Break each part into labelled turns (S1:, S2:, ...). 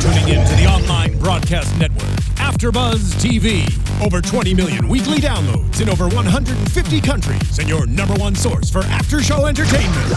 S1: tuning in to the online broadcast network, AFTERBUZZ TV. Over 20 million weekly downloads in over 150 countries, and your number one source for after-show entertainment.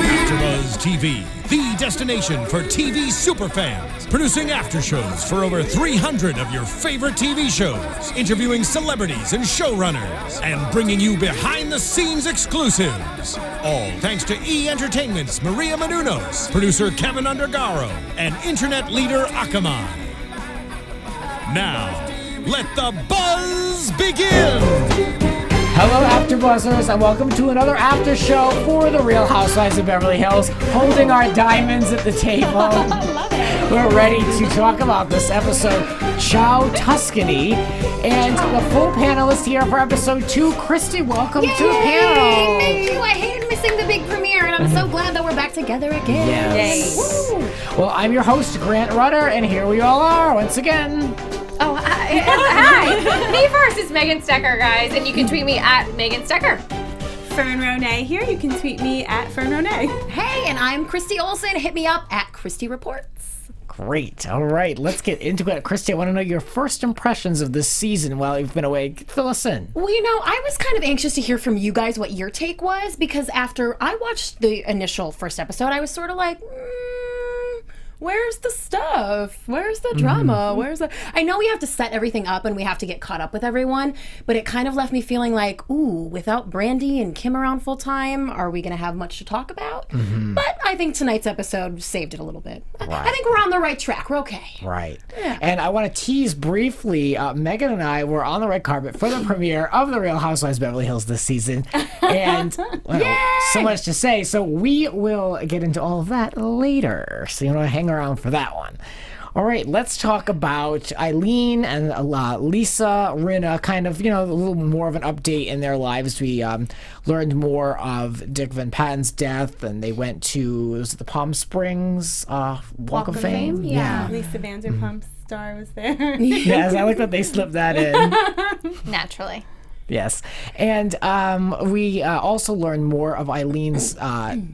S1: AFTERBUZZ TV, the destination for TV superfans, producing after shows for over 300 of your favorite TV shows, interviewing celebrities and showrunners, and bringing you behind-the-scenes exclusives. All thanks to E! Entertainment's Maria Menounos, producer Kevin Undergaro, and internet leader Akamai. Now, let the buzz begin!
S2: Hello, AfterBuzzers, and welcome to another after show for the Real Housewives of Beverly Hills, holding our diamonds at the table. We're ready to talk about this episode, Ciao Tuscany, and the full panelists here for episode 2. Christy, welcome to the panel.
S3: Thank you. I hated missing the big premiere, and I'm so glad that we're back together again.
S2: Yes. Woo. Well, I'm your host, Grant Rutter, and here we all are once again.
S4: Oh, hi. Me first is Megan Stecher, guys, and you can tweet me at Megan Stecher.
S5: Fern Ronay here. You can tweet me at Fern Ronay.
S3: Hey, and I'm Christy Olsen. Hit me up at Christy Reports.
S2: Great. All right, let's get into it. Christy, I want to know your first impressions of this season while you've been away. Fill us in.
S3: Well, I was kind of anxious to hear from you guys what your take was, because after I watched the initial first episode, I was sort of like, where's the stuff? Where's the drama? Where's the... I know we have to set everything up and we have to get caught up with everyone, but it kind of left me feeling like, ooh, without Brandi and Kim around full time, are we going to have much to talk about? But I think tonight's episode saved it a little bit.
S2: Right.
S3: I think we're on the right track. We're okay.
S2: Right. Yeah. And I want to tease briefly, Megan and I were on the red carpet for the premiere of The Real Housewives of Beverly Hills this season. And so much to say. So we will get into all of that later. So you want to hang around for that one. All right, let's talk about Eileen and Lisa, Rinna, kind of, a little more of an update in their lives. We learned more of Dick Van Patten's death, and they went to the Palm Springs Walk of Fame.
S5: Yeah. Lisa Vanderpump's star was there.
S2: Yes, I like that they slipped that in.
S4: Naturally.
S2: Yes. And we also learned more of Eileen's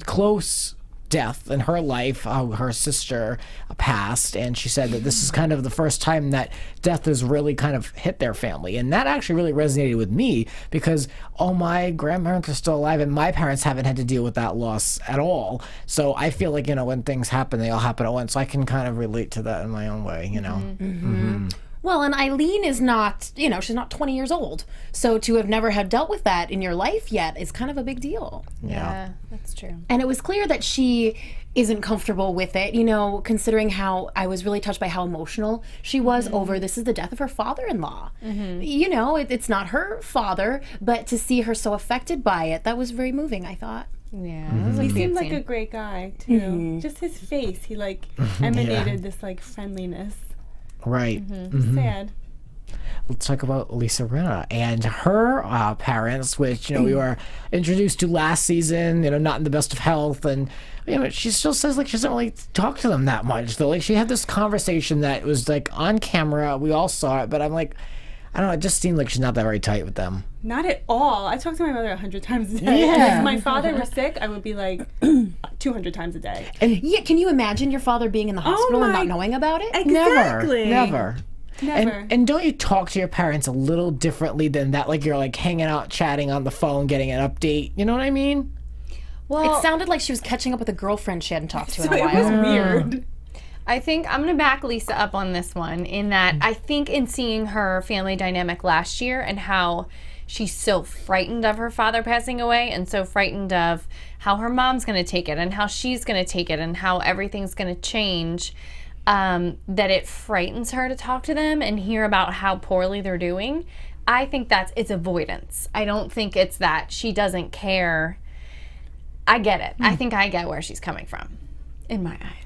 S2: close death in her life. Her sister passed, and she said that this is kind of the first time that death has really kind of hit their family. And that actually really resonated with me, because all my grandparents are still alive and my parents haven't had to deal with that loss at all. So I feel like, when things happen, they all happen at once. So I can kind of relate to that in my own way,
S3: Well, and Eileen is not, she's not 20 years old. So to have never had dealt with that in your life yet is kind of a big deal.
S4: Yeah, that's true.
S3: And it was clear that she isn't comfortable with it, considering how I was really touched by how emotional she was over this is the death of her father-in-law. It's not her father, but to see her so affected by it, that was very moving, I thought.
S4: Yeah,
S5: he seemed like a great guy, too. Just his face, he emanated this friendliness.
S2: Right.
S5: Sad.
S2: Let's talk about Lisa Rinna and her parents, which, we were introduced to last season, not in the best of health. And, she still says, she doesn't really talk to them that much, though. She had this conversation that was, on camera. We all saw it, but I'm like, I don't know, it just seemed like she's not that very tight with them.
S5: Not at all. I talk to my mother 100 times a day. Yeah. If my father were sick, I would be 200 times a day.
S3: And can you imagine your father being in the hospital and not knowing about it?
S5: Exactly.
S2: Never. And don't you talk to your parents a little differently than that? Like you're hanging out, chatting on the phone, getting an update. You know what I mean?
S3: Well, it sounded like she was catching up with a girlfriend she hadn't talked to in a while.
S5: It was weird.
S4: I think I'm going to back Lisa up on this one, in that I think in seeing her family dynamic last year and how she's so frightened of her father passing away, and so frightened of how her mom's going to take it and how she's going to take it and how everything's going to change, that it frightens her to talk to them and hear about how poorly they're doing. I think it's avoidance. I don't think it's that she doesn't care. I get it. I think I get where she's coming from, in my eyes.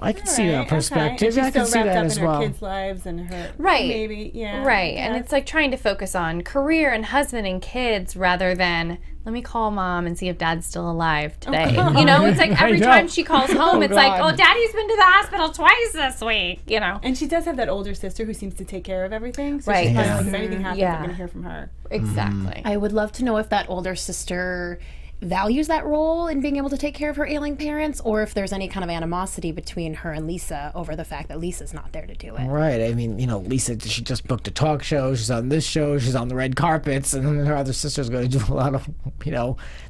S2: I can see that perspective.
S5: Okay.
S2: I can see that as well.
S5: Her kids' lives and her
S4: right,
S5: maybe, yeah,
S4: right.
S5: Yeah.
S4: And it's trying to focus on career and husband and kids rather than let me call mom and see if dad's still alive today. It's every time she calls home, it's daddy's been to the hospital twice this week.
S5: And she does have that older sister who seems to take care of everything. So
S4: right.
S5: she's kind of if anything happens, I'm going to hear from her.
S4: Exactly.
S3: I would love to know if that older sister values that role in being able to take care of her ailing parents, or if there's any kind of animosity between her and Lisa over the fact that Lisa's not there to do it.
S2: Right. I mean, Lisa, she just booked a talk show. She's on this show. She's on the red carpets. And then her other sister's going to do a lot of,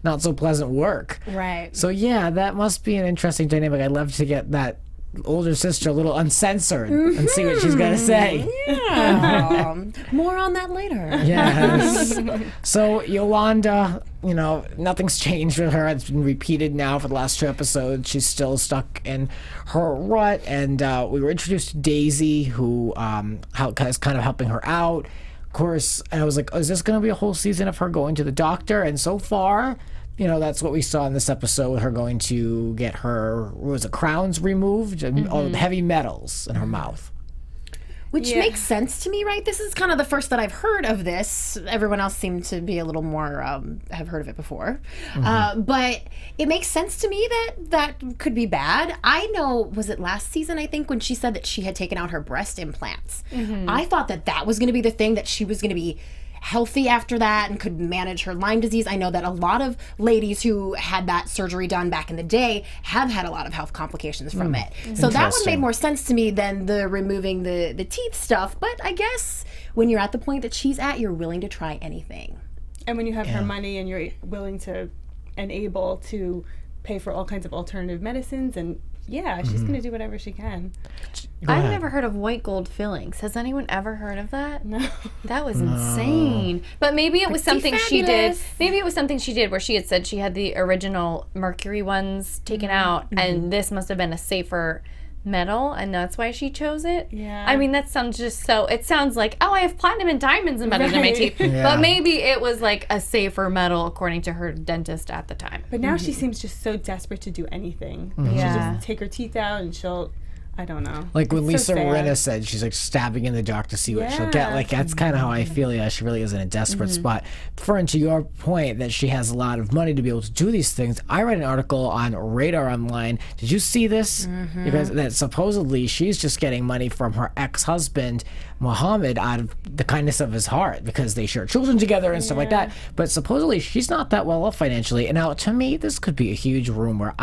S2: not so pleasant work.
S3: Right.
S2: So, yeah, that must be an interesting dynamic. I'd love to get that older sister a little uncensored and see what she's going to say.
S3: Yeah. More on that later.
S2: Yes. So Yolanda, nothing's changed with her. It's been repeated now for the last 2 episodes. She's still stuck in her rut. And we were introduced to Daisy, who is kind of helping her out. Of course, and I was like, is this going to be a whole season of her going to the doctor? And so far, that's what we saw in this episode with her going to get her, crowns removed and all the heavy metals in her mouth.
S3: Which makes sense to me, right? This is kind of the first that I've heard of this. Everyone else seemed to be a little more, have heard of it before. But it makes sense to me that could be bad. I know, was it last season, I think, when she said that she had taken out her breast implants. I thought that was going to be the thing, that she was going to be healthy after that and could manage her Lyme disease. I know that a lot of ladies who had that surgery done back in the day have had a lot of health complications from it. So that one made more sense to me than the removing the teeth stuff. But I guess when you're at the point that she's at, you're willing to try anything.
S5: And when you have her money and you're willing to and able to pay for all kinds of alternative medicines, and she's going to do whatever she can.
S4: I've never heard of white gold fillings. Has anyone ever heard of that?
S5: No.
S4: That was insane. But maybe it was something she did. Maybe it was something she did where she had said she had the original mercury ones taken out, and this must have been a safer metal, and that's why she chose it.
S5: Yeah.
S4: I mean, that sounds just so, it sounds like, I have platinum and diamonds embedded in my teeth.
S2: Yeah.
S4: But maybe it was like a safer metal according to her dentist at the time.
S5: But now she seems just so desperate to do anything. She'll just take her teeth out and she'll, I don't know.
S2: Like when
S5: It's
S2: Lisa
S5: so sad.
S2: Rinna said she's like stabbing in the dark to see what she'll get. Like that's kind of how I feel. Yeah, she really is in a desperate spot. Fern, to your point that she has a lot of money to be able to do these things, I read an article on Radar Online. Did you see this? Because that supposedly she's just getting money from her ex-husband Mohammed out of the kindness of his heart because they share children together and stuff like that. But supposedly she's not that well off financially. And now to me, this could be a huge rumor.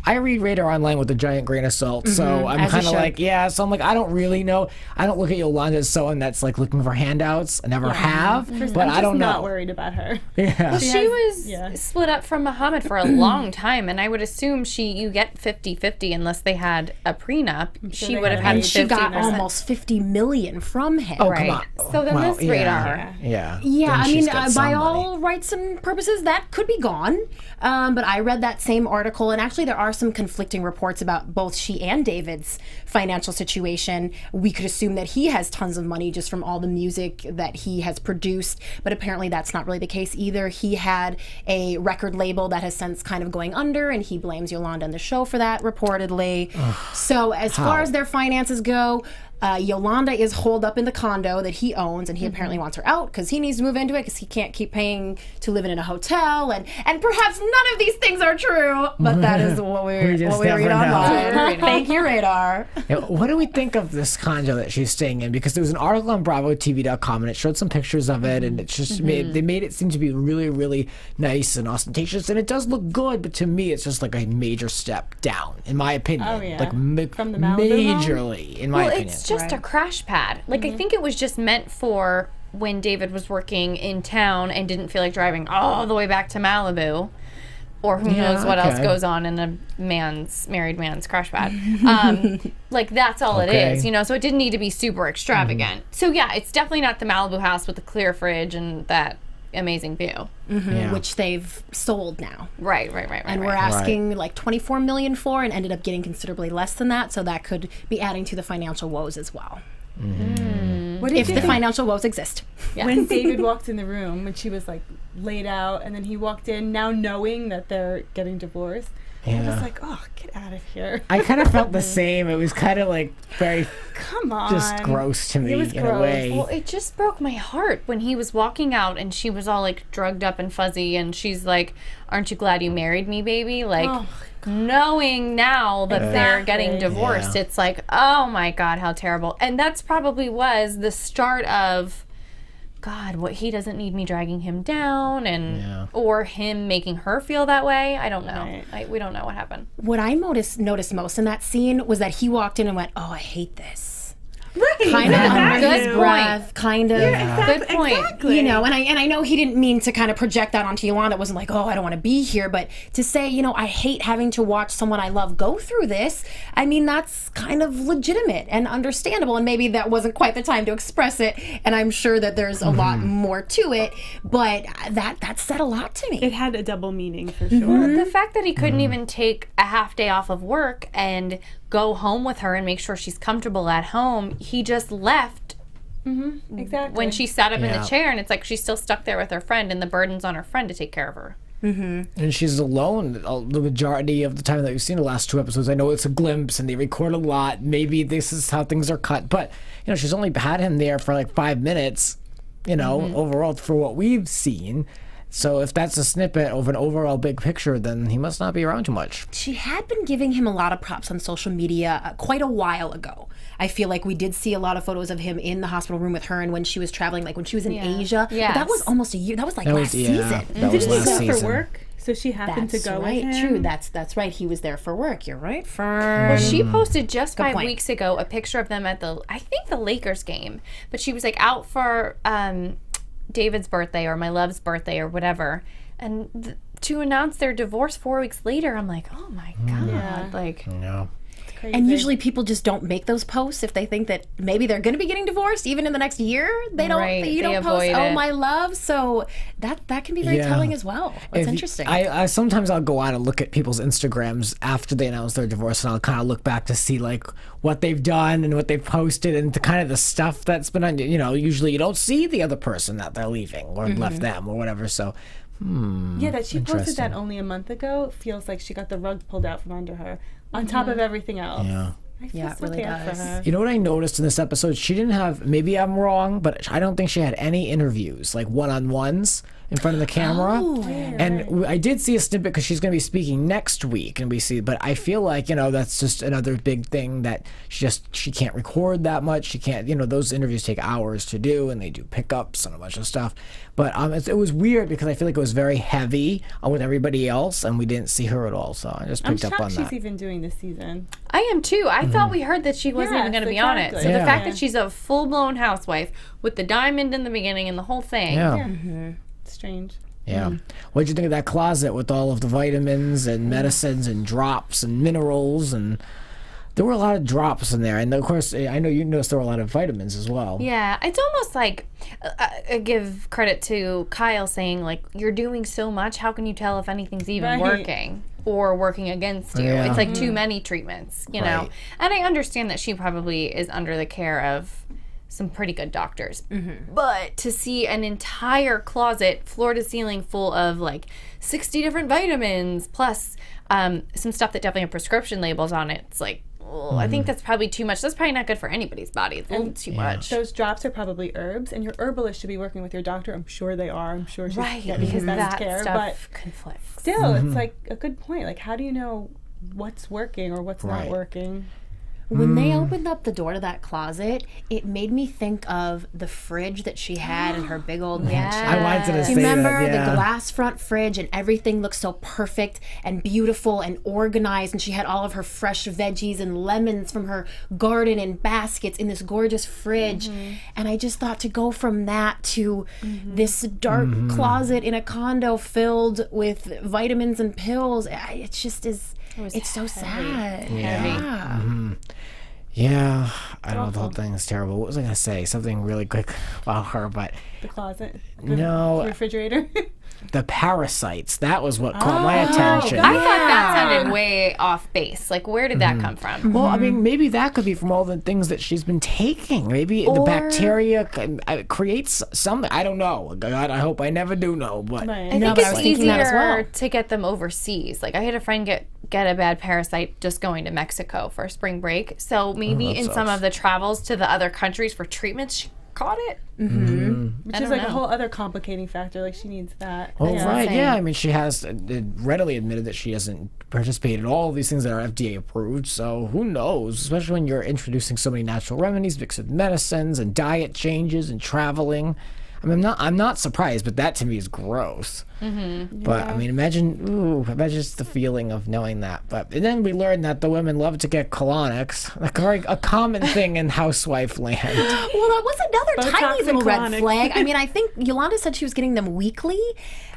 S2: I read Radar Online with a giant grain of salt, so I'm kind of like, so I'm like, I don't really know. I don't look at Yolanda as someone that's like looking for handouts. I never have, but I don't know.
S5: I'm not worried about her.
S2: Yeah.
S4: Well, she was split up from Muhammad for a long time, and I would assume you get 50-50 unless they had a prenup. She would have had 50%.
S3: She got almost $50 million from him.
S2: Oh,
S4: Right.
S2: come on.
S4: So then
S2: Well,
S4: this Radar.
S2: Yeah.
S3: Yeah,
S2: Then
S3: I
S2: she's
S3: mean,
S2: got
S3: by
S2: somebody.
S3: all rights and purposes, that could be gone. But I read that same article, and actually there are some conflicting reports about both she and David's financial situation. We could assume that he has tons of money just from all the music that he has produced, but apparently that's not really the case either. He had a record label that has since kind of going under, and he blames Yolanda and the show for that, reportedly. So as far as their finances go, Yolanda is holed up in the condo that he owns, and he apparently wants her out because he needs to move into it because he can't keep paying to live in a hotel, and perhaps none of these things are true, but that is what we read
S2: never
S3: online. Thank you, Radar.
S2: Yeah, what do we think of this condo that she's staying in? Because there was an article on BravoTV.com and it showed some pictures of it, and it's just they made it seem to be really, really nice and ostentatious, and it does look good. But to me, it's just like a major step down, in my opinion.
S5: Oh, yeah.
S2: Like
S5: From the Malibu home?
S2: majorly, in my opinion.
S4: It's just a crash pad. Like, I think it was just meant for when David was working in town and didn't feel like driving all the way back to Malibu. Or who knows what else goes on in a married man's crash pad. Like, that's all it is, so it didn't need to be super extravagant. So, yeah, it's definitely not the Malibu house with the clear fridge and that amazing view.
S3: Which they've sold now.
S4: Right.
S3: And we're asking like $24 million for, and ended up getting considerably less than that, so that could be adding to the financial woes as well.
S5: What did
S3: If
S5: you
S3: the
S5: think
S3: financial woes exist.
S5: when David walked in the room, when she was like laid out, and then he walked in, now knowing that they're getting divorced? I was like, oh, get out of here.
S2: I kind of felt the same. It was kind of like very
S5: Come on.
S2: just gross to me
S5: It was
S2: in
S5: gross.
S2: a way.
S4: Well, it just broke my heart when he was walking out and she was all like drugged up and fuzzy, and she's like, aren't you glad you married me, baby? Like, knowing now that they're getting divorced, it's like, oh my God, how terrible. And that's probably was the start of God, what he doesn't need me dragging him down, and or him making her feel that way. I don't know. We don't know what happened.
S3: What I noticed most in that scene was that he walked in and went, "Oh, I hate this."
S5: Right.
S3: Kind of under his breath, kind of.
S4: Good point.
S5: Exactly.
S3: You know, and I know he didn't mean to kind of project that onto Yolanda. It wasn't like, oh, I don't want to be here. But to say, you know, I hate having to watch someone I love go through this, I mean, that's kind of legitimate and understandable. And maybe that wasn't quite the time to express it. And I'm sure that there's a lot more to it. But that said a lot to me.
S5: It had a double meaning for sure.
S4: The fact that he couldn't even take a half day off of work and go home with her and make sure she's comfortable at home, he just left
S5: Exactly.
S4: when she sat up in the chair, and it's like she's still stuck there with her friend, and the burden's on her friend to take care of her.
S2: And she's alone the majority of the time that we've seen the last 2 episodes. I know it's a glimpse and they record a lot. Maybe this is how things are cut. But, you know, she's only had him there for like 5 minutes, you know, overall for what we've seen. So if that's a snippet of an overall big picture, then he must not be around too much.
S3: She had been giving him a lot of props on social media quite a while ago. I feel like we did see a lot of photos of him in the hospital room with her, and when she was traveling, like when she was in Asia.
S4: Yes.
S3: But that was almost a year. That was like last season.
S2: That was
S5: Didn't he
S2: last
S5: go
S2: season.
S5: for work? So she happened
S3: That's
S5: to go
S3: right.
S5: with him?
S3: True. That's right. He was there for work. You're right, Fern.
S4: Well, she posted just 5
S3: point.
S4: weeks ago a picture of them at I think the Lakers game, but she was like out for David's birthday or my love's birthday or whatever, and to announce their divorce 4 weeks later, I'm like, oh my God, like.
S2: Yeah.
S5: Crazy.
S3: And usually people just don't make those posts if they think that maybe they're going to be getting divorced even in the next year. They don't.
S4: Right,
S3: You
S4: they
S3: don't post,
S4: avoid
S3: "Oh
S4: it.
S3: my love." So that can be very telling as well. That's interesting.
S2: I sometimes I'll go out and look at people's Instagrams after they announce their divorce, and I'll kind of look back to see like what they've done and what they've posted and the kind of the stuff that's been on. You know, usually you don't see the other person that they're leaving or left them or whatever. So.
S5: Yeah, that she posted
S2: Interesting.
S5: that only a month ago feels like she got the rug pulled out from under her, on top of everything else.
S2: Yeah.
S5: I feel
S3: Yeah, it
S5: so
S3: really
S5: bad
S3: does.
S5: for her.
S2: You know what I noticed in this episode? She didn't have, maybe I'm wrong, but I don't think she had any interviews, like one-on-ones in front of the camera. And I did see a snippet because she's going to be speaking next week, and we see, but I feel like, you know, that's just another big thing that she can't record that much. She can't, you know, those interviews take hours to do, and they do pickups and a bunch of stuff. But it was weird because I feel like it was very heavy with everybody else, and we didn't see her at all. So I just
S5: I'm
S2: picked up
S5: shocked
S2: on
S5: she's
S2: that.
S5: even doing this season.
S4: I am too. I thought we heard that she wasn't even
S5: Yes,
S4: going to be on it. So
S5: exactly.
S4: the
S2: Yeah.
S4: fact that she's a full-blown housewife with the diamond in the beginning and the whole thing.
S2: Yeah.
S5: Strange.
S2: Yeah. What did you think of that closet with all of the vitamins and medicines and drops and minerals? And there were a lot of drops in there. And of course, I know you noticed there were a lot of vitamins as well.
S4: Yeah, it's almost like I give credit to Kyle saying, like, you're doing so much. How can you tell if anything's even
S5: Right.
S4: working or working against you?
S2: Yeah.
S4: It's like too many treatments, you know?
S2: Right.
S4: And I understand that she probably is under the care of some pretty good doctors. But to see an entire closet, floor to ceiling, full of like 60 different vitamins, plus some stuff that definitely have prescription labels on it, it's like, oh, I think that's probably too much. That's probably not good for anybody's body. It's a little too much.
S5: Those drops are probably herbs, and your herbalist should be working with your doctor. I'm sure they are. I'm sure she's
S4: Right,
S5: getting
S4: because
S5: the best
S4: that
S5: care.
S4: stuff conflicts.
S5: But still, it's like a good point. Like, how do you know what's working or what's
S2: Right.
S5: not working?
S3: When they opened up the door to that closet, it made me think of the fridge that she had in her big old mansion.
S2: I wanted to
S3: Do
S2: say
S3: you remember
S2: that, yeah.
S3: the glass front fridge and everything looked so perfect and beautiful and organized, and she had all of her fresh veggies and lemons from her garden in baskets in this gorgeous fridge. And I just thought to go from that to this dark closet in a condo filled with vitamins and pills, it just is, it's so sad. Yeah.
S2: Yeah, I don't know, the whole thing is terrible. What was I going to say? Something really quick about her, but
S5: The closet?
S2: No.
S5: The refrigerator?
S2: the parasites, that was what caught my attention.
S4: I thought that sounded way off base. Like, where did that come from?
S2: Well, I mean, maybe that could be from all the things that she's been taking. Maybe the bacteria creates something. I don't know. God, I hope I never do know. But
S5: Right.
S4: I
S3: No,
S4: think
S3: but I
S4: it's
S3: was thinking that as
S4: easier
S3: well.
S4: to get them overseas. Like, I had a friend get a bad parasite just going to Mexico for spring break. So maybe in some
S2: sucks.
S4: of the travels to the other countries for treatments, she caught it.
S5: Which
S4: I
S5: is
S4: don't
S5: like
S4: know.
S5: a whole other complicating factor. Like, she needs that.
S2: Oh,
S5: Yeah.
S2: right,
S4: insane.
S2: yeah. I mean, she has readily admitted that she hasn't participated in all of these things that are FDA approved. So who knows? Especially when you're introducing so many natural remedies mixed with medicines and diet changes and traveling. I mean, I'm not surprised, but that to me is gross. But I mean, imagine just the feeling of knowing that. And then we learned that the women love to get colonics, a common thing in housewife land.
S3: Well, that was another
S5: Botox
S3: tiny
S5: and
S3: little red
S5: colonics.
S3: flag. I mean, I think Yolanda said she was getting them weekly.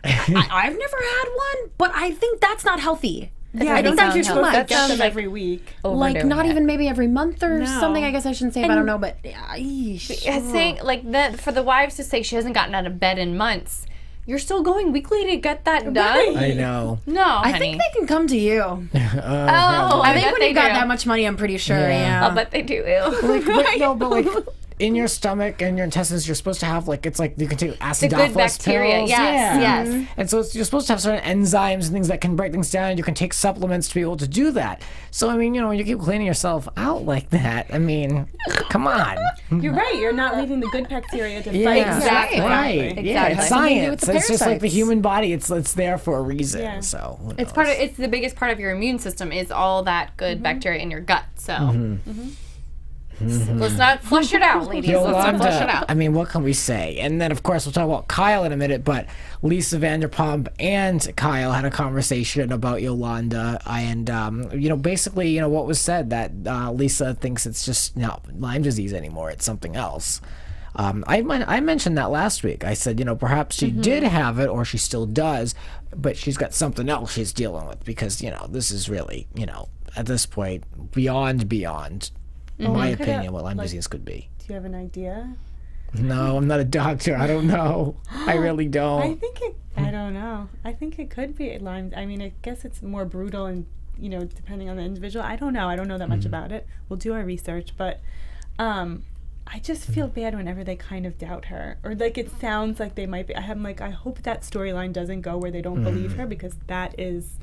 S3: I've never had one, but I think that's not healthy.
S5: Yeah,
S3: I think that's
S5: you're
S3: too
S5: supposed
S3: much.
S5: to get them every week.
S3: Like not even maybe every month or
S5: No.
S3: something. I guess I shouldn't say. But I don't know. But yeesh.
S4: Saying like that for the wives to say she hasn't gotten out of bed in months. You're still going weekly to get that done?
S2: I know.
S4: No,
S3: I
S4: honey.
S3: think they can come to you.
S4: Oh,
S3: I think
S4: bet
S3: when
S4: they
S3: you've got
S4: do.
S3: that much money, I'm pretty sure.
S2: Yeah.
S4: I'll bet they do. Ew.
S2: But like in your stomach and your intestines, you're supposed to have it's like you can take acidophilus
S4: good bacteria,
S2: pills.
S4: yes,
S3: yes.
S2: And so you're supposed to have certain enzymes and things that can break things down. And you can take supplements to be able to do that. So I mean, when you keep cleaning yourself out like that, I mean, come on.
S5: You're right. You're not leaving the good bacteria to fight.
S2: Yeah,
S3: Exactly.
S2: right. Yeah,
S4: Exactly.
S2: it's
S3: Something to do with
S2: science.
S3: the
S2: It's just like the
S3: parasites.
S2: human body. It's there for a reason.
S5: Yeah.
S2: So who
S4: It's
S2: knows?
S4: it's the biggest part of your immune system is all that good bacteria in your gut. So let's not flush it out, ladies. Let's not flush it
S2: Yolanda,
S4: out.
S2: I mean, what can we say? And then, of course, we'll talk about Kyle in a minute, but Lisa Vanderpump and Kyle had a conversation about Yolanda, and, basically, what was said, that Lisa thinks it's just not Lyme disease anymore, it's something else. I mentioned that last week. I said, perhaps she did have it, or she still does, but she's got something else she's dealing with, because, this is really, at this point, beyond in my opinion, what Lyme disease could be.
S5: Do you have an idea?
S2: No, I'm not a doctor. I don't know. I really don't.
S5: I don't know. I think it could be Lyme. I mean, I guess it's more brutal and, depending on the individual. I don't know. I don't know that much about it. We'll do our research, but I just feel bad whenever they kind of doubt her, or it sounds like they might be. I hope that storyline doesn't go where they don't believe her, because that is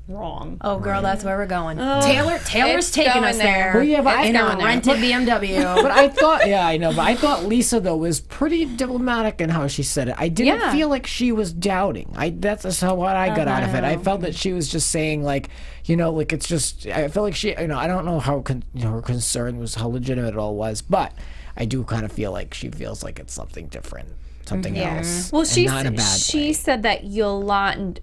S5: wrong.
S3: Oh, girl, that's where we're going. Taylor's
S4: It's
S3: taking
S4: going
S3: us there.
S2: Well, yeah, but
S3: in a
S4: going there.
S3: rented BMW.
S2: But I thought, yeah, I know, but I thought Lisa, though, was pretty diplomatic in how she said it. I didn't
S4: Yeah.
S2: feel like she was doubting. That's just what I got out of it. I felt that she was just saying, it's just, I felt like she, I don't know how, her concern was, how legitimate it all was, but I do kind of feel like she feels like it's something different. Something else.
S4: Well,
S2: and
S4: she
S2: not in a bad
S4: she
S2: way.
S4: said that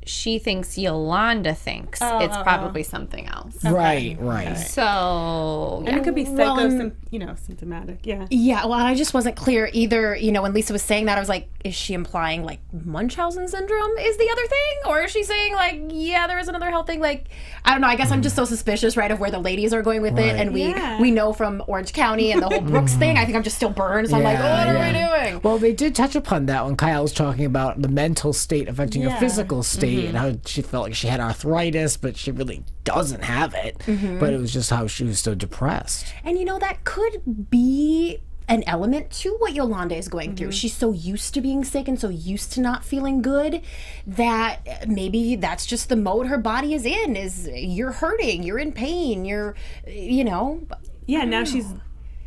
S4: she thinks Yolanda thinks it's probably something else.
S2: Right.
S4: So
S5: And it could be symptomatic. Yeah.
S3: Yeah, well, I just wasn't clear either. When Lisa was saying that, I was like, is she implying Munchausen syndrome is the other thing? Or is she saying there is another health thing? I don't know. I guess I'm just so suspicious, right, of where the ladies are going with it. And we know from Orange County and the whole Brooks thing, I think I'm just still burned. So I'm like, what are we doing?
S2: Well, they did touch upon that when Kyle was talking about the mental state affecting your physical state and how she felt like she had arthritis, but she really doesn't have it. But it was just how she was so depressed.
S3: And that could be an element to what Yolanda is going through. She's so used to being sick and so used to not feeling good that maybe that's just the mode her body is in, is you're hurting, you're in pain, you're.
S5: Yeah, now she's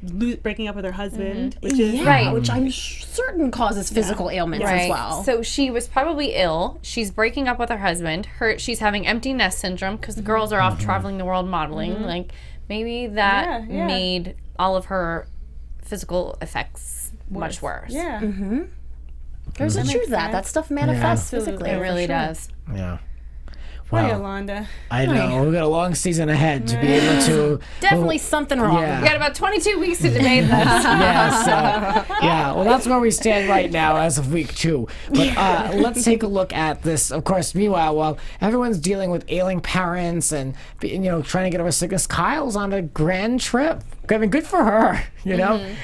S5: breaking up with her husband, which is
S4: Right.
S3: which I'm certain causes physical ailments as well.
S4: So she was probably ill. She's breaking up with her husband. She's having empty nest syndrome because the girls are off traveling the world modeling. Maybe that made all of her physical effects much worse.
S5: Yeah.
S3: There's a truth to that. That stuff manifests physically.
S4: It really does.
S2: Yeah.
S5: Poor
S2: Wow.
S5: Yolanda.
S2: I know. We've got a long season ahead to be able to.
S3: Definitely something wrong.
S2: Yeah.
S4: We got about 22 weeks to debate this.
S2: Yeah, well, that's where we stand right now as of week 2. But let's take a look at this. Of course, meanwhile, while everyone's dealing with ailing parents and trying to get over sickness, Kyle's on a grand trip. I mean, good for her.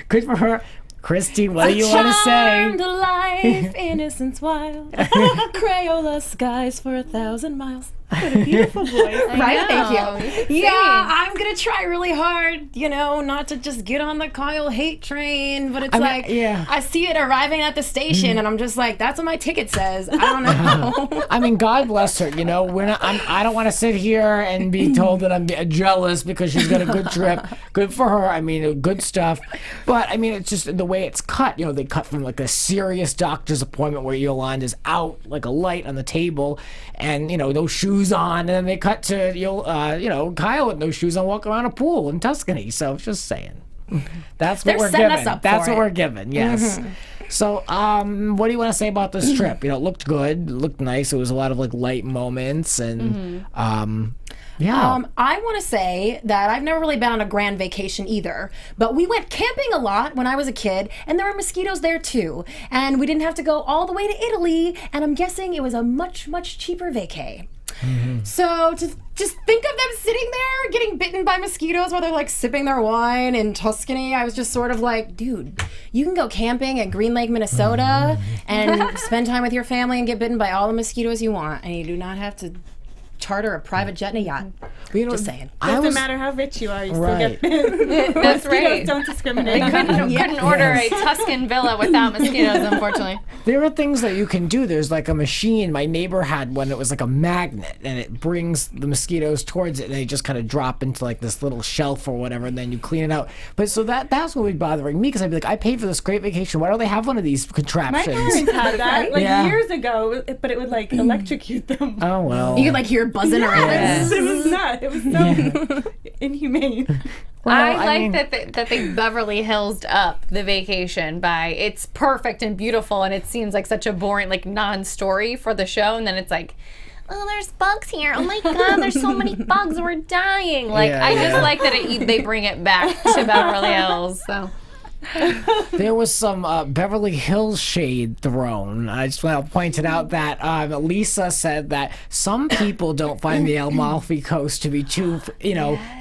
S2: Good for her. Christy, what do you want to say?
S3: Charmed life, innocence wild, Crayola skies for 1,000 miles.
S5: What a beautiful voice.
S3: Right?
S4: know.
S3: Thank you. Yeah, I'm gonna try really hard, not to just get on the Kyle hate train, but it's I see it arriving at the station, and I'm just like, that's what my ticket says. I don't know.
S2: I mean, God bless her. We're not. I don't want to sit here and be told that I'm jealous because she's got a good trip. Good for her. I mean, good stuff. But I mean, it's just the way it's cut. They cut from a serious doctor's appointment where Yolanda's out like a light on the table, and no shoes on, and then they cut to Kyle with no shoes on walking around a pool in Tuscany. So just saying, that's what
S3: They're
S2: we're
S3: setting
S2: given.
S3: us up
S2: That's
S3: for
S2: what
S3: it.
S2: we're given. Yes. So, what do you want to say about this trip? You know, it looked good, it looked nice. It was a lot of like light moments, and yeah.
S3: I want to say that I've never really been on a grand vacation either, but we went camping a lot when I was a kid, and there were mosquitoes there too. And we didn't have to go all the way to Italy, and I'm guessing it was a much, much cheaper vacay. So to just think of them sitting there getting bitten by mosquitoes while they're like sipping their wine in Tuscany, I was just sort of like, dude, you can go camping at Green Lake, Minnesota and spend time with your family and get bitten by all the mosquitoes you want, and you do not have to charter a private jet and a yacht.
S2: You know,
S3: Just saying.
S5: Doesn't matter how rich you are, you still
S2: Right.
S5: get bitten.
S4: That's right.
S5: Don't discriminate.
S4: Couldn't order a Tuscan villa without mosquitoes, unfortunately.
S2: There are things that you can do. There's like a machine. My neighbor had one. It was like a magnet, and it brings the mosquitoes towards it, and they just kind of drop into like this little shelf or whatever, and then you clean it out. But so that's what would be bothering me, because I'd be like, I paid for this great vacation. Why don't they have one of these
S5: My
S2: contraptions?
S5: parents had that like
S2: Yeah.
S5: years ago, but it would like electrocute them.
S2: Oh well.
S3: You could like hear it buzzing around.
S5: Yes, it was not. It was so inhumane.
S2: Well,
S4: I
S2: mean-
S4: like that they Beverly Hills'd up the vacation by it's perfect and beautiful, and it seems like such a boring, like non-story for the show, and then it's like, oh, there's bugs here. Oh my God, there's so many bugs. We're dying. Like
S2: Yeah,
S4: I
S2: yeah.
S4: just like that they bring it back to Beverly Hills. So.
S2: There was some Beverly Hills shade thrown. I just want to point it out that Lisa said that some people don't find the Amalfi Coast to be too,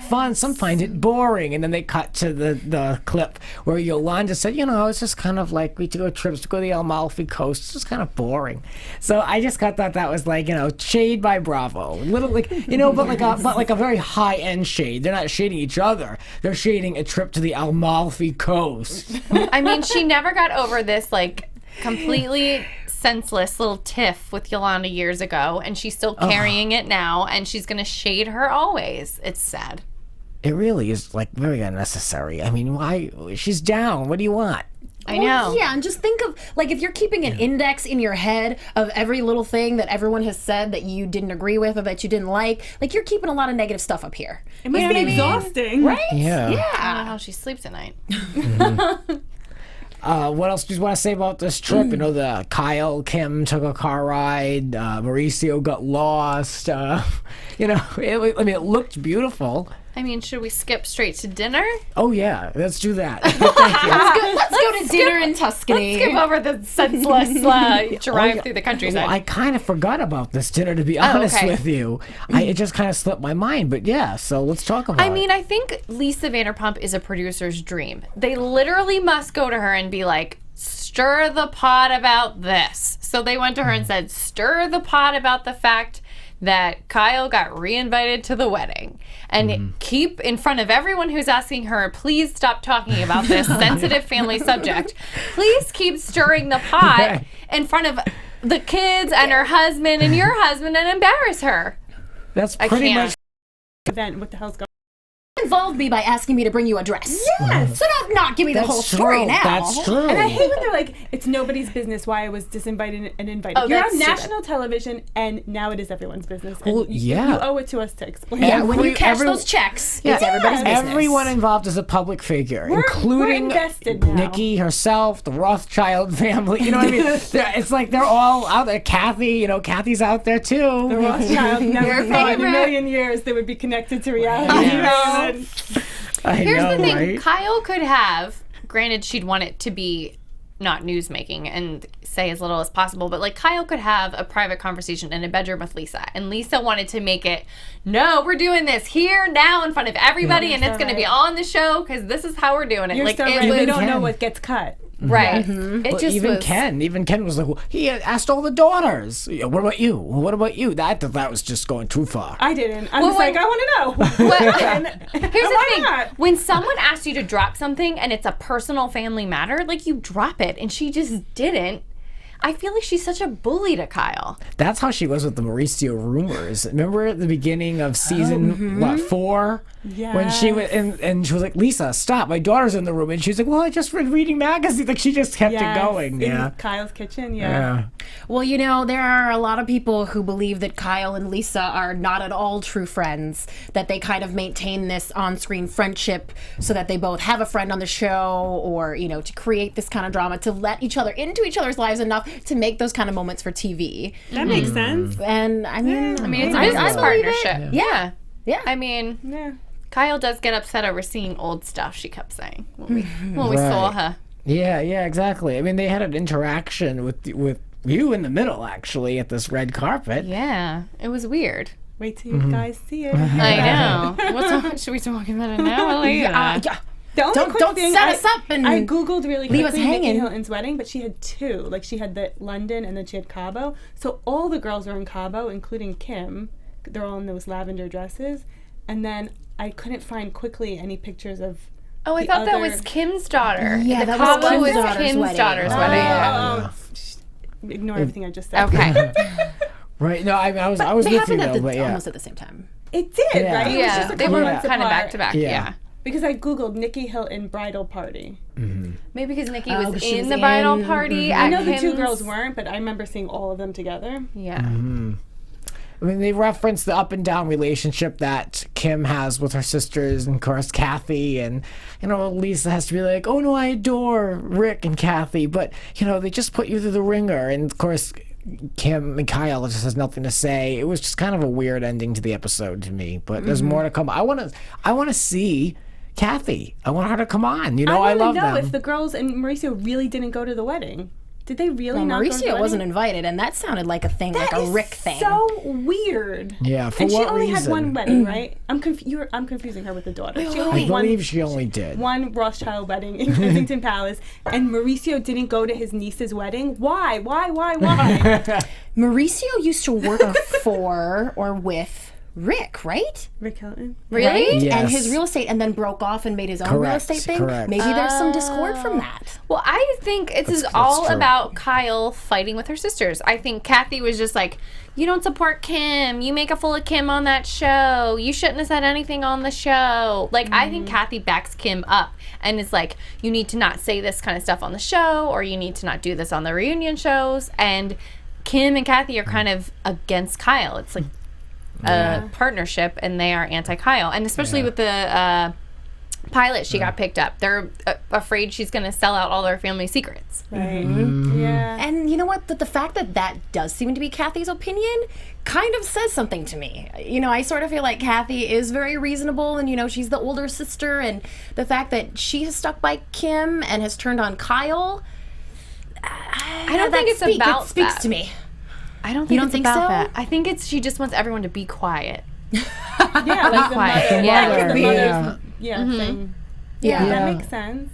S2: fun. Some find it boring. And then they cut to the clip where Yolanda said, it's just kind of like we go trips to go to the Amalfi Coast. It's just kind of boring. So I just thought that was like, shade by Bravo. Little like, but like a very high end shade. They're not shading each other. They're shading a trip to the Amalfi Coast.
S4: I mean, she never got over this like completely senseless little tiff with Yolanda years ago, and she's still carrying it now, and she's gonna shade her always. It's sad.
S2: It really is like very unnecessary. I mean, why? She's down. What do you want?
S4: I know.
S3: Yeah, and just think of, like, if you're keeping an index in your head of every little thing that everyone has said that you didn't agree with or that you didn't like you're keeping a lot of negative stuff up here.
S5: It must be exhausting,
S3: Right?
S2: Yeah.
S4: I don't know
S3: Yeah.
S4: how she sleeps at night.
S2: What else do you want to say about this trip? The Kyle, Kim took a car ride. Mauricio got lost. It looked beautiful.
S4: I mean, should we skip straight to dinner?
S2: Oh yeah, let's do that.
S3: Let's go to dinner in Tuscany.
S4: Skip over the senseless drive through the countryside.
S2: Well, I kind of forgot about this dinner, to be honest
S4: okay.
S2: with you. It just kind of slipped my mind, but yeah. So let's talk about it.
S4: I mean, I think Lisa Vanderpump is a producer's dream. They literally must go to her and be like, stir the pot about this. So they went to her and said, stir the pot about the fact that Kyle got re-invited to the wedding, and keep in front of everyone who's asking her, please stop talking about this sensitive family subject. Please keep stirring the pot in front of the kids and her husband and your husband and embarrass her.
S2: That's
S4: I
S2: pretty
S4: can't.
S2: much.
S5: Event. What the hell's going
S3: Involved me by asking me to bring you a dress.
S5: Yes.
S3: So not give me the
S2: That's
S3: whole story
S2: true.
S3: now.
S2: That's true.
S5: And I hate when they're like, it's nobody's business why I was disinvited and invited.
S4: Oh,
S5: You're
S4: that's
S5: on
S4: stupid.
S5: national television, and now it is everyone's business. And
S2: Well, yeah.
S5: you owe it to us to explain.
S3: Yeah, when you cash
S2: every-
S3: those checks,
S2: Yeah,
S3: it's everybody's business.
S2: everyone involved is a public figure,
S5: We're
S2: including
S5: invested now.
S2: Nikki herself, the Rothschild family. You know what I mean? It's like they're all out there. Kathy, Kathy's out there too.
S5: The Rothschild never
S4: Your
S5: thought in a
S4: favorite.
S5: million years they would be connected to reality.
S4: know. Here's
S2: know,
S4: the thing.
S2: right?
S4: Kyle could have, granted she'd want it to be not newsmaking and say as little as possible, but like Kyle could have a private conversation in a bedroom with Lisa, and Lisa wanted to make it, no, we're doing this here, now, in front of everybody, and it's going to be on the show because this is how we're doing it.
S5: You're
S4: like
S5: so
S4: it
S5: right. We
S4: was
S5: don't know
S2: Ken.
S5: what gets cut.
S4: right. It
S2: Well,
S4: just
S2: even
S4: was.
S2: Ken was like, well, he asked all the daughters. Yeah, what about you? What about you? I thought that was just going too far.
S5: I didn't. I
S4: Well,
S5: was like, I want to know.
S4: Here's the
S5: Why
S4: thing:
S5: not?
S4: when someone asks you to drop something and it's a personal family matter, like you drop it, and she just didn't. I feel like she's such a bully to Kyle.
S2: That's how she was with the Mauricio rumors. Remember at the beginning of season 4?
S5: Yeah.
S2: When she went and she was like, Lisa, stop! My daughter's in the room, and she's like, well, I just read reading magazines. Like she just kept it going.
S5: In Kyle's kitchen. Yeah.
S3: Well, you know, there are a lot of people who believe that Kyle and Lisa are not at all true friends, that they kind of maintain this on-screen friendship so that they both have a friend on the show, or, you know, to create this kind of drama, to let each other into each other's lives enough to make those kind of moments for TV.
S5: That makes sense.
S3: And I mean,
S4: It's a business partnership.
S3: Yeah.
S4: I mean,
S5: Yeah.
S4: Kyle does get upset over seeing old stuff, she kept saying when we saw her.
S2: Yeah, exactly. I mean, they had an interaction with you in the middle, actually, at this red carpet.
S4: Yeah, it was weird.
S5: Wait till you guys see it.
S4: I know. Should we talk about it now?
S5: The only quick
S3: Don't
S5: thing,
S3: set us up and
S5: I googled really
S3: leave us
S5: quickly Nikki
S3: hanging.
S5: Hilton's wedding, but she had 2. Like she had the London and then she had Cabo. So all the girls were in Cabo, including Kim. They're all in those lavender dresses. And then I couldn't find quickly any pictures of.
S4: Oh, I thought that was Kim's daughter.
S3: Yeah,
S4: the
S3: that was
S4: Cabo
S3: Kim's
S4: was
S3: daughter's
S4: Kim's
S3: wedding.
S4: daughter's wedding.
S5: Ignore everything I just said.
S4: Okay.
S2: Right? No, I was with
S3: they
S2: you
S3: happened
S2: though, but
S3: almost at the same time.
S5: It did,
S2: Yeah.
S5: right? It was just
S4: Yeah,
S5: a
S4: they
S5: couple
S4: were
S5: months
S4: kind of
S5: apart.
S4: back to back.
S2: Yeah.
S4: Yeah.
S5: Because I googled Nikki Hilton bridal party.
S4: Maybe because Nikki
S3: Oh,
S4: was
S3: she
S4: in
S3: was
S4: the bridal
S3: in-
S4: party.
S5: I
S4: at
S5: know the 2
S4: Kim's-
S5: girls weren't, but I remember seeing all of them together.
S4: Yeah.
S2: I mean, they reference the up and down relationship that Kim has with her sisters, and of course Kathy, and you know Lisa has to be like, oh no, I adore Rick and Kathy, but you know they just put you through the ringer, and of course Kim and Kyle just has nothing to say. It was just kind of a weird ending to the episode to me, but there's more to come. I want to see Kathy. I want her to come on. You know, I love
S5: want to know
S2: them.
S5: if the girls and Mauricio really didn't go to the wedding. Did they really
S3: Well,
S5: not go to the
S3: Mauricio wasn't
S5: wedding?
S3: invited, and that sounded like a thing, like a Rick thing.
S5: So weird.
S2: Yeah, for
S5: and she
S2: what
S5: only
S2: reason?
S5: had one wedding, right? I'm confusing her with the daughter. She
S2: I
S5: only
S2: believe she only did.
S5: one Rothschild wedding in Kensington Palace, and Mauricio didn't go to his niece's wedding. Why?
S3: Mauricio used to work for or with Rick, right?
S5: Rick Hilton.
S4: Really?
S3: Right?
S2: Yes.
S3: And his real estate, and then broke off and made his own real
S2: Correct,
S3: estate thing.
S2: correct.
S3: Maybe there's some discord from that.
S4: Well, I think it's
S2: That's
S4: all
S2: true.
S4: about Kyle fighting with her sisters. I think Kathy was just like, you don't support Kim. You make a fool of Kim on that show. You shouldn't have said anything on the show. Like, I think Kathy backs Kim up and is like, you need to not say this kind of stuff on the show, or you need to not do this on the reunion shows. And Kim and Kathy are kind of against Kyle. It's like a partnership, and they are anti-Kyle. And especially with the pilot, she got picked up. They're afraid she's going to sell out all their family secrets.
S5: Right. Yeah.
S3: And you know what? The fact that that does seem to be Kathy's opinion kind of says something to me. You know, I sort of feel like Kathy is very reasonable, and, you know, she's the older sister, and the fact that she has stuck by Kim and has turned on Kyle,
S4: I don't think it's about
S3: it speaks
S4: that.
S3: to me.
S4: I don't think
S3: don't
S4: it's
S3: think
S4: about
S3: so?
S4: that. I think it's she just wants everyone to be quiet.
S5: Yeah, like the
S4: quiet.
S5: mother.
S4: Yeah,
S5: like the
S2: yeah.
S5: mother's thing.
S3: Yeah.
S5: That makes sense.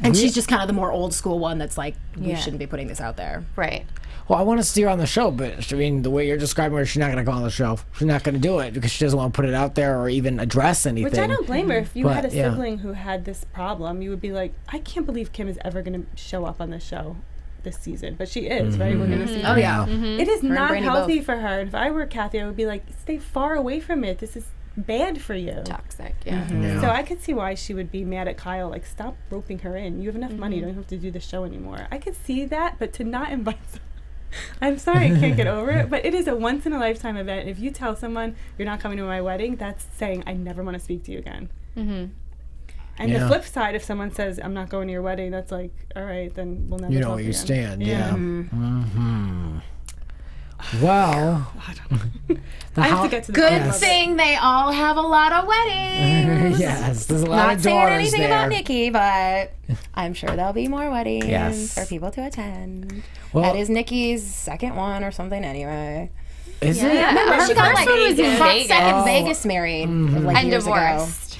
S3: And she's just kind of the more old school one that's like, you
S4: Yeah.
S3: shouldn't be putting this out there.
S4: Right.
S2: Well, I want to see her on the show, but I mean, the way you're describing her, she's not going to go on the show. She's not going to do it because she doesn't want to put it out there or even address anything.
S5: Which I don't blame her. If you
S2: But,
S5: had a
S2: yeah.
S5: sibling who had this problem, you would be like, I can't believe Kim is ever going to show up on the show this season. But she is, right? We're going to see.
S3: Oh, yeah.
S5: It is
S3: and
S5: not
S3: Brandi
S5: healthy
S3: both.
S5: for her. And if I were Kathy, I would be like, stay far away from it. This is bad for you.
S4: Toxic. Yeah.
S2: Yeah.
S5: So I could see why she would be mad at Kyle. Like, stop roping her in. You have enough money. You don't have to do the show anymore. I could see that, but to not invite I'm sorry, I can't get over it, but it is a once-in-a-lifetime event. If you tell someone you're not coming to my wedding, that's saying I never want to speak to you again. And
S2: Yeah.
S5: the flip side, if someone says I'm not going to your wedding, that's like, all right, then we'll never
S2: You
S5: talk
S2: know where you
S5: again.
S2: stand, yeah. Well,
S5: I have to get to the
S3: Good
S5: bottom of it.
S3: thing they all have a lot of weddings.
S2: yes, there's a lot
S3: Not
S2: of
S3: saying
S2: daughters
S3: anything
S2: there.
S3: about Nikki, but I'm sure there'll be more weddings
S2: Yes.
S3: for people to attend.
S2: Well-
S3: That is Nikki's second one or something anyway.
S2: Is it?
S4: Yeah.
S3: She got like
S4: was in
S3: hot
S4: Vegas.
S3: second Vegas married like
S4: And
S3: years ago.
S4: divorced.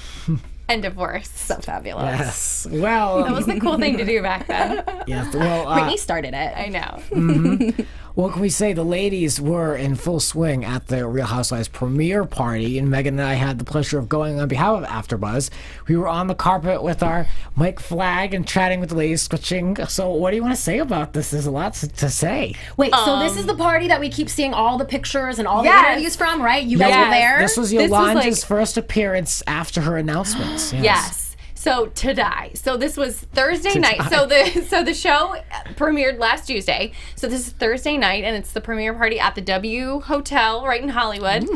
S4: And divorced.
S3: So fabulous.
S2: Yes. Well,
S4: That was the cool thing to do back then.
S2: yes. Well,
S3: Brittany started it.
S4: I know.
S2: What can we say? The ladies were in full swing at the Real Housewives premiere party, and Megan and I had the pleasure of going on behalf of AfterBuzz. We were on the carpet with our mic flag and chatting with the ladies, switching. So what do you want to say about this? There's a lot to say.
S3: Wait, so this is the party that we keep seeing all the pictures and all the interviews from, right? You guys were there?
S2: This was Yolanda's first appearance after her announcements.
S4: Yes. So today, so this was Thursday night. So the show premiered last Tuesday. So this is Thursday night, and it's the premiere party at the W Hotel right in Hollywood.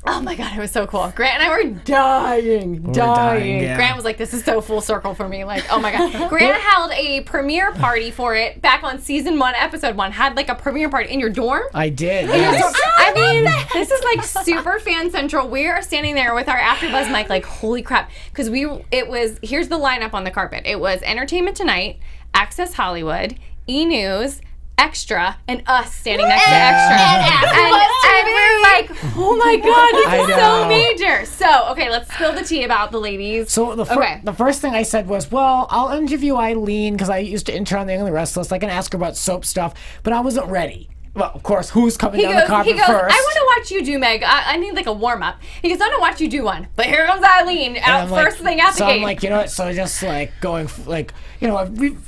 S4: Oh my God, it was so cool. Grant and I were dying.
S2: Yeah.
S4: Grant was like, this is so full circle for me. Like, oh my God. Grant held a premiere party for it back on season 1, episode 1. Had like a premiere party in your dorm.
S2: I did. Yes.
S4: I mean, this is like super fan central. We are standing there with our AfterBuzz mic, like, holy crap. Because here's the lineup on the carpet. It was Entertainment Tonight, Access Hollywood, E! News, Extra, and us standing next to Extra. And we're like, oh my God, this is so major. So, okay, let's spill the tea about the ladies.
S2: So the first thing I said was, well, I'll interview Eileen because I used to intern on The Young and the Restless. I can ask her about soap stuff, but I wasn't ready. Well, of course, who's coming down the carpet first?
S4: I want to watch you do, Meg. I need like a warm-up. He goes, I want to watch you do one. But here comes Eileen out first thing out the gate.
S2: So I'm like, you know what? So just like going, like, you know,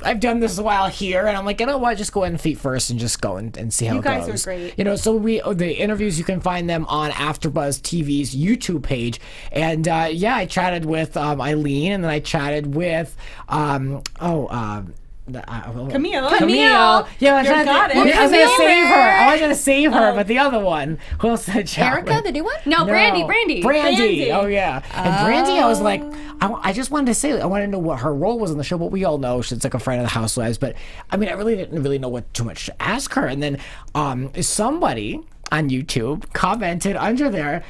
S2: I've done this a while here, and I'm like, you know what? Just go in feet first and just go and see how it goes.
S5: You guys were great.
S2: You know, so the interviews, you can find them on AfterBuzz TV's YouTube page. And I chatted with Eileen, and then I chatted with
S5: Camille.
S2: Yeah, I was gonna save her. I was gonna save her,
S5: Oh.
S2: but the other one. Who else did I chat
S3: Erica,
S2: with?
S3: the new one?
S4: No, Brandi.
S2: Brandy. Oh yeah. And Brandi, I was like, I just wanted to say, I wanted to know what her role was on the show, but we all know she's like a friend of the Housewives. But I mean, I really didn't know what too much to ask her. And then somebody on YouTube commented under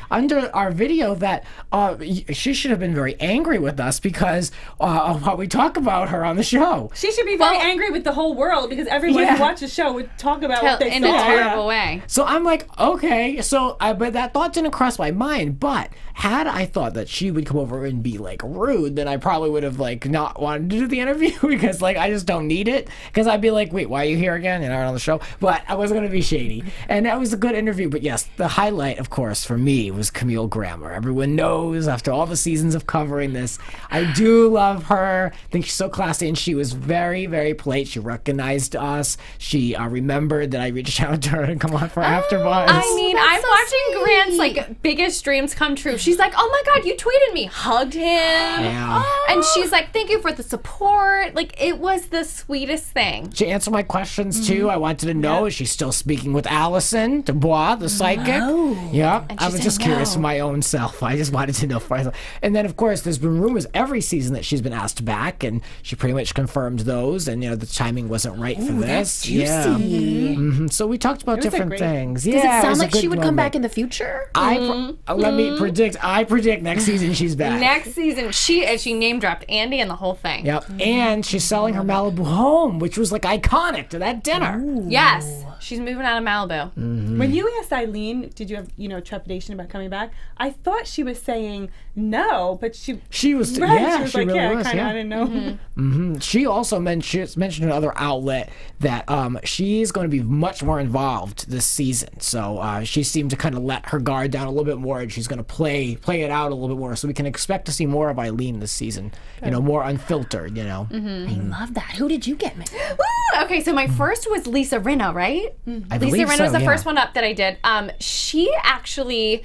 S2: our video that she should have been very angry with us because of what we talk about her on the show.
S5: She should be very angry with the whole world because everyone who watches the show would talk about what they
S4: in
S5: saw.
S4: a terrible way.
S2: So I'm like, okay. So but that thought didn't cross my mind. But had I thought that she would come over and be like rude, then I probably would have like not wanted to do the interview because like I just don't need it. Because I'd be like, wait, why are you here again? And I'm on the show. But I wasn't gonna be shady. And that was a good interview. But yes, the highlight, of course, for me was Camille Grammer. Everyone knows after all the seasons of covering this, I do love her. I think she's so classy, and she was very, very polite. She recognized us. She remembered that I reached out to her to come on for AfterBuzz.
S4: I mean, I'm
S3: so
S4: watching
S3: sweet.
S4: Grant's like biggest dreams come true. She's like, oh my God, you tweeted me, hugged him.
S2: Yeah.
S4: And she's like, thank you for the support. Like, it was the sweetest thing.
S2: She answered my questions too. I wanted to know, is she still speaking with Allison Dubois, the psychic? Yeah.
S4: And
S2: I
S4: she
S2: was
S4: said
S2: just curious
S4: no.
S2: for my own self. I just wanted to know for myself. And then, of course, there's been rumors every season that she's been asked back, and she pretty much confirmed those. And, you know, the timing wasn't right for this.
S3: That's juicy.
S2: Yeah. So we talked about
S5: was a
S2: different
S5: great-
S2: things.
S3: Does
S2: Yeah,
S3: it sound
S2: was a
S3: like she
S2: good
S3: would come back
S2: moment.
S3: in the future?
S2: Let me predict. I predict next season she's back.
S4: Next season, she name dropped Andy and the whole thing.
S2: Yep. And she's selling her Malibu home, which was like iconic to that dinner.
S4: Yes, she's moving out of Malibu.
S5: When you asked Eileen, did you have trepidation about coming back? I thought she was saying no, but she
S2: was.
S5: right,
S2: Yeah,
S5: she was
S2: she
S5: like,
S2: really
S5: yeah,
S2: was.
S5: kind of.
S2: Yeah.
S5: I didn't know.
S2: She also mentioned another outlet that she's going to be much more involved this season. So she seemed to kind of let her guard down a little bit more, and she's going to play it out a little bit more. So we can expect to see more of Eileen this season. You know, more unfiltered. You know.
S3: I love that. Who did you get, Meg?
S4: Woo! Okay, so my first was Lisa Rinna, right?
S2: I
S4: Lisa
S2: believe
S4: Rinna
S2: so,
S4: was the
S2: yeah.
S4: first one up that I did. She actually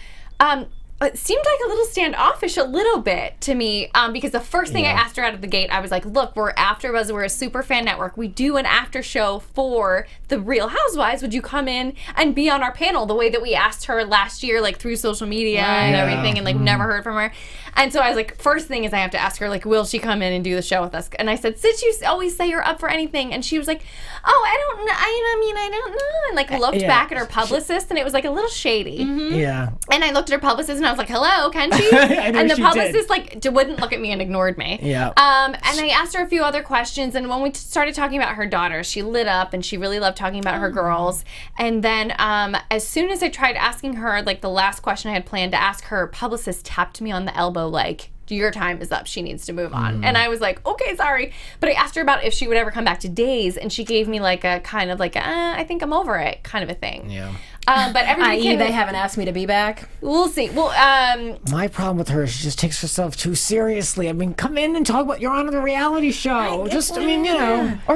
S4: it seemed like a little standoffish a little bit to me because the first thing I asked her out of the gate, I was like, look, we're AfterBuzz, we're a super fan network. We do an after show for the Real Housewives. Would you come in and be on our panel the way that we asked her last year, like through social media and everything, and like never heard from her. And so I was like, first thing is I have to ask her, like, will she come in and do the show with us? And I said, since you always say you're up for anything. And she was like, oh, I don't know. I don't know. And like looked back at her publicist, and it was like a little shady.
S2: Yeah.
S4: And I looked at her publicist, and I was like, hello, can she?
S2: I know
S4: And the
S2: she
S4: publicist like wouldn't look at me and ignored me.
S2: Yeah.
S4: And I asked her a few other questions, and when we started talking about her daughter, she lit up, and she really loved talking about her girls. And then as soon as I tried asking her, like the last question I had planned to ask her, publicist tapped me on the elbow like, your time is up. She needs to move on. And I was like, okay, sorry. But I asked her about if she would ever come back to Days, and she gave me like a kind of like, I think I'm over it kind of a thing.
S2: Yeah.
S4: But everybody
S3: they haven't asked me to be back.
S4: We'll see. Well,
S2: My problem with her is she just takes herself too seriously. I mean, come in and talk about you're on the reality show.
S3: Or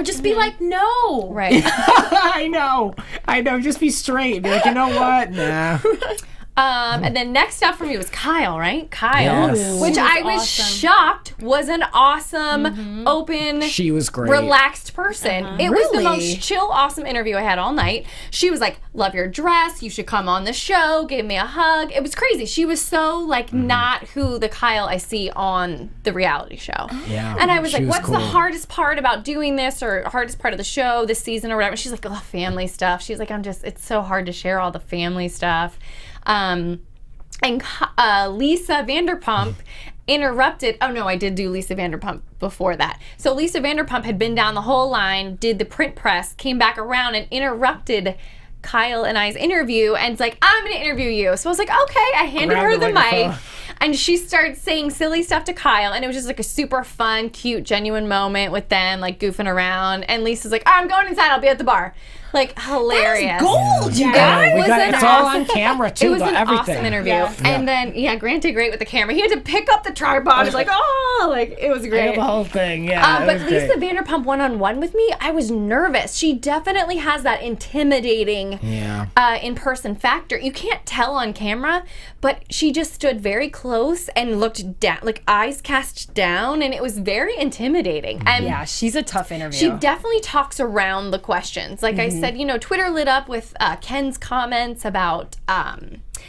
S3: just be like, no.
S4: right.
S2: I know. Just be straight. Be like, you know what? Nah.
S4: And then next up for me was Kyle, right? Kyle,
S2: Yes.
S4: which I was
S3: awesome.
S4: shocked was an awesome, open,
S2: She was great.
S4: relaxed person. It was the
S3: Really?
S4: most chill, awesome interview I had all night. She was like, love your dress. You should come on the show. Gave me a hug. It was crazy. She was so like not who the Kyle I see on the reality show.
S2: Yeah.
S4: And I was
S2: She
S4: like, what's the
S2: cool.
S4: hardest part about doing this or hardest part of the show this season or whatever? She's like, oh, family stuff. She's like, it's so hard to share all the family stuff. And Lisa Vanderpump interrupted. Oh no, I did do Lisa Vanderpump before that. So Lisa Vanderpump had been down the whole line, did the print press, came back around and interrupted Kyle and I's interview and it's like, I'm gonna interview you. So I was like, okay. I handed
S2: Grab
S4: her
S2: the
S4: the
S2: microphone.
S4: mic and she started saying silly stuff to Kyle and it was just like a super fun, cute, genuine moment with them like goofing around. And Lisa's like, oh, I'm going inside, I'll be at the bar. Like hilarious.
S3: Gold, you
S2: Yeah,
S3: guys.
S2: we
S4: was
S2: got,
S4: an
S2: it's all
S4: awesome-
S2: on camera too.
S4: It was an
S2: everything.
S4: awesome interview.
S5: Yeah.
S4: And then, Grant did great with the camera. He had to pick up the tripod. It's like, oh, like, it was
S2: Yeah,
S4: great.
S2: the whole thing. Yeah. it
S4: But
S2: was
S4: Lisa
S2: great.
S4: Vanderpump one-on-one with me, I was nervous. She definitely has that intimidating
S2: Yeah.
S4: in-person factor. You can't tell on camera, but she just stood very close and looked down, like eyes cast down, and it was very intimidating. And
S3: Yeah, she's a tough interview.
S4: she definitely talks around the questions. Like I said, Twitter lit up with Ken's comments about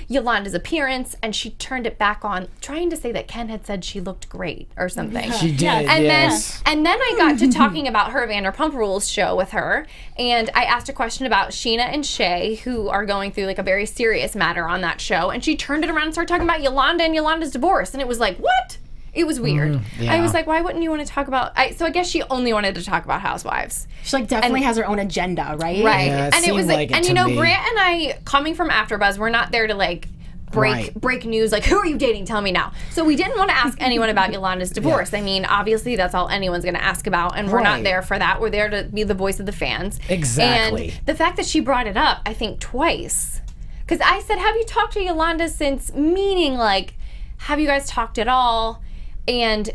S4: Yolanda's appearance, and she turned it back on, trying to say that Ken had said she looked great or something.
S2: She did.
S4: And
S2: yes.
S4: then I got to talking about her Vanderpump Rules show with her, and I asked a question about Sheena and Shay, who are going through like a very serious matter on that show, and she turned it around and started talking about Yolanda and Yolanda's divorce, and it was like, what? It was weird.
S2: yeah.
S4: I was like, why wouldn't you want to talk about? So I guess she only wanted to talk about Housewives.
S3: She like definitely has her own agenda, right?
S4: Right.
S2: Yeah, it
S4: and it was
S2: seemed
S4: like,
S2: like it
S4: and
S2: to me.
S4: Grant and I, coming from AfterBuzz, we're not there to like
S2: Right.
S4: break news like, who are you dating? Tell me now. So we didn't want to ask anyone about Yolanda's divorce. I mean, obviously that's all anyone's going to ask about, and we're not
S2: Right.
S4: there for that. We're there to be the voice of the fans.
S2: Exactly.
S4: And the fact that she brought it up, I think twice, because I said, have you talked to Yolanda since? Meaning like, have you guys talked at all? And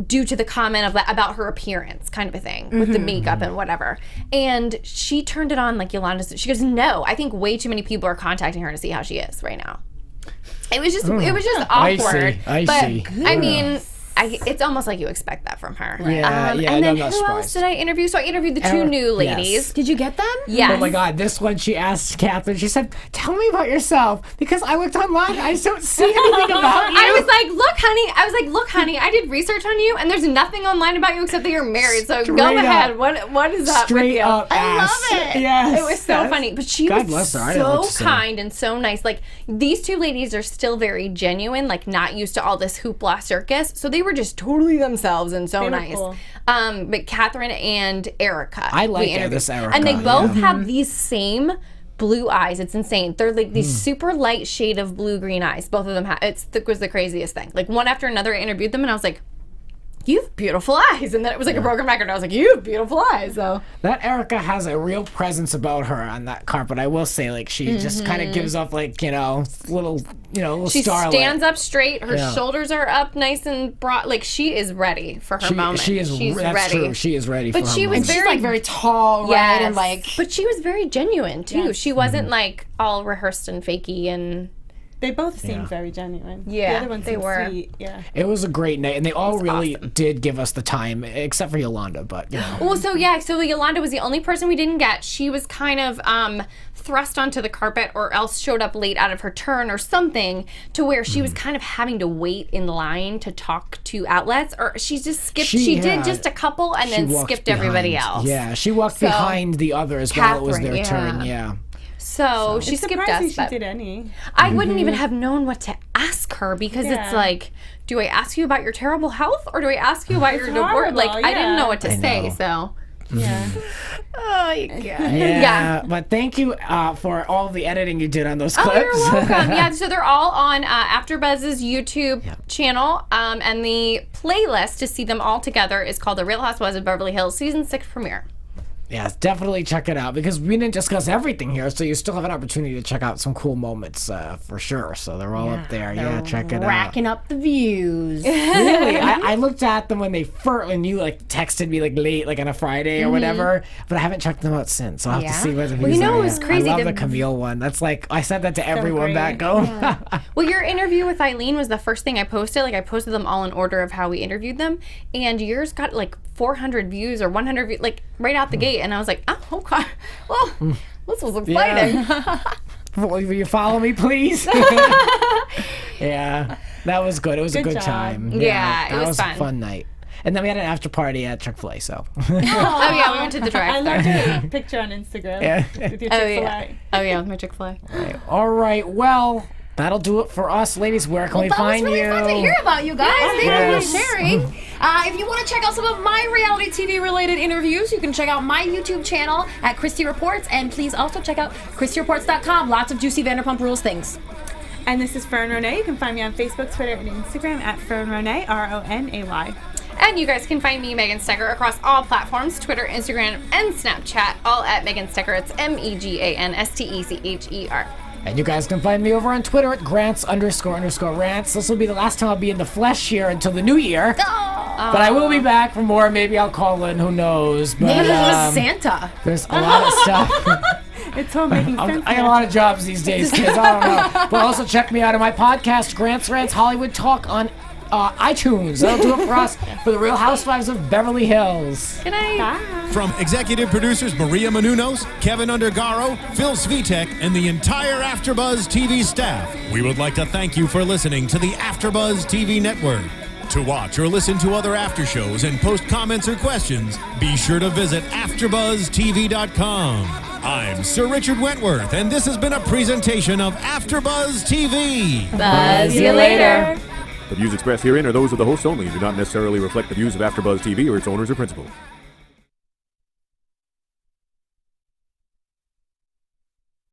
S4: due to the comment of that about her appearance, kind of a thing, with the makeup and whatever. And she turned it on like Yolanda's. She goes, no, I think way too many people are contacting her to see how she is right now. It was just
S2: I
S4: awkward.
S2: see, I
S4: but
S2: see.
S4: I mean, it's almost like you expect that from her.
S2: Yeah, yeah,
S4: And then
S2: I'm not
S4: who else
S2: surprised.
S4: did I interview? So I interviewed the two
S2: Eric-
S4: new ladies.
S2: yes.
S3: Did you get them?
S4: Yes.
S2: Oh my God! This one, she asked Catherine. She said, "Tell me about yourself," because I looked online. I just don't see anything about you.
S4: I was like, look, honey, I did research on you, and there's nothing online about you except that you're married. So
S2: Straight
S4: go
S2: up.
S4: ahead. What is up with
S2: Straight
S4: you?
S2: up
S4: I
S2: ass.
S4: love it.
S2: Yes,
S4: It was so
S2: yes.
S4: funny. But she
S2: God
S4: was
S2: bless her. I didn't know what
S4: so
S2: to say.
S4: kind and so nice. Like, these two ladies are still very genuine, like not used to all this hoopla circus. So they were just totally themselves and so
S5: They were
S4: nice.
S5: cool.
S4: But Catherine and Erica.
S2: I like
S4: we interviewed.
S2: this Erica,
S4: And they both
S2: yeah.
S4: have these same blue eyes. It's insane. They're like these super light shade of blue-green eyes. Both of them have. It was the craziest thing. Like one after another, I interviewed them, and I was like, you have beautiful eyes. And then it was like a broken record. And I was like, you have beautiful eyes. So
S2: That Erica has a real presence about her on that carpet. I will say, like, she just kind of gives off, like, little
S4: she
S2: starlet.
S4: stands up straight. Her
S2: Yeah.
S4: shoulders are up nice and broad. Like, she is ready for her moment.
S2: She's
S4: She's
S2: that's
S4: ready.
S2: true. She is ready
S4: But
S2: for her
S4: she was
S2: moment.
S3: She's
S4: very
S3: like very tall, right?
S4: Yes.
S3: And like
S4: But she was very genuine, too.
S3: Yes.
S4: She wasn't, like, all rehearsed and fakey and...
S5: They both seemed
S2: Yeah.
S5: very genuine.
S4: Yeah,
S5: the other one
S4: they
S5: seemed
S4: were.
S5: sweet. Yeah.
S2: It was a great night, and they all really
S4: awesome.
S2: did give us the time, except for Yolanda. But
S4: Well, so Yolanda was the only person we didn't get. She was kind of thrust onto the carpet or else showed up late out of her turn or something to where she was kind of having to wait in line to talk to outlets, or she just skipped. She did
S2: had-
S4: just a couple and then
S2: she walked
S4: skipped everybody
S2: behind.
S4: else.
S2: Yeah, she walked
S4: So,
S2: behind the others while it was
S4: Catherine,
S2: their
S4: yeah.
S2: turn. Yeah.
S4: So she
S5: It's
S4: skipped
S5: surprising
S4: us.
S5: she
S4: But
S5: did any.
S4: I wouldn't even have known what to ask her because it's
S5: Yeah.
S4: like, do I ask you about your terrible health or do I ask you about your divorce?
S5: horrible,
S4: Like, I didn't
S5: yeah.
S4: know what to say.
S2: know.
S4: So
S5: Yeah.
S4: Oh, you guys.
S2: Yeah, but thank you for all the editing you did on those clips.
S4: Oh, you're welcome. Yeah, so they're all on AfterBuzz's YouTube channel, and the playlist to see them all together is called The Real Housewives of Beverly Hills Season 6 Premiere.
S2: Yes, definitely check it out because we didn't discuss everything here, so you still have an opportunity to check out some cool moments for sure. So they're all up there. Yeah, check it out.
S3: Racking up the views.
S2: Really, I looked at them when you like texted me like late, like on a Friday or whatever, but I haven't checked them out since. So I'll have to see where the views
S4: it
S2: are.
S4: was crazy.
S2: I love the Camille one. That's like I said that to everyone
S5: great.
S2: back home.
S4: Well, your interview with Eileen was the first thing I posted. Like I posted them all in order of how we interviewed them, and yours got like 400 views or 100 views, like right out the gate. And I was like, oh, okay. Well, this was exciting.
S2: Will you follow me, please? Yeah, that was good. It was a good
S5: job.
S2: time.
S4: Yeah, it
S2: that
S4: was
S2: a
S4: fun.
S2: fun night. And then we had an after party at Chick-fil-A. So.
S4: Oh yeah, we went to the
S5: I
S4: drive-thru.
S5: loved your picture on Instagram with your Chick-fil-A.
S4: Oh yeah, with my Chick-fil-A.
S2: All right. Well, that'll do it for us, ladies. Where can we find
S3: That was really
S2: you?
S3: fun to hear about you guys. Thank
S2: Yes.
S3: you for sharing. If you want to check out some of my reality TV related interviews, you can check out my YouTube channel at Christy Reports, and please also check out ChristyReports.com. Lots of juicy Vanderpump Rules things.
S5: And this is Fern Ronay. You can find me on Facebook, Twitter, and Instagram at Fern Ronay, Ronay.
S4: And you guys can find me, Megan Stecher, across all platforms, Twitter, Instagram, and Snapchat, all at Megan Stecher. It's MEGANSTECHER.
S2: And you guys can find me over on Twitter at Grants__Rants. This will be the last time I'll be in the flesh here until the new year. But I will be back for more. Maybe I'll call in. Who knows? But
S3: Maybe it was Santa.
S2: there's a lot of stuff.
S5: It's all making sense.
S2: I got a lot of jobs these days, kids. I don't know. But also check me out on my podcast, Grant's Rants Hollywood Talk on iTunes. That'll do it for us for the Real Housewives of Beverly Hills.
S4: Good night.
S5: Bye.
S1: From executive producers Maria Menounos, Kevin Undergaro, Phil Svitek, and the entire AfterBuzz TV staff, we would like to thank you for listening to the AfterBuzz TV network. To watch or listen to other after shows and post comments or questions, be sure to visit AfterBuzzTV.com. I'm Sir Richard Wentworth, and this has been a presentation of AfterBuzz TV.
S4: Buzz you later.
S6: The views expressed herein are those of the hosts only and do not necessarily reflect the views of AfterBuzz TV or its owners or principals.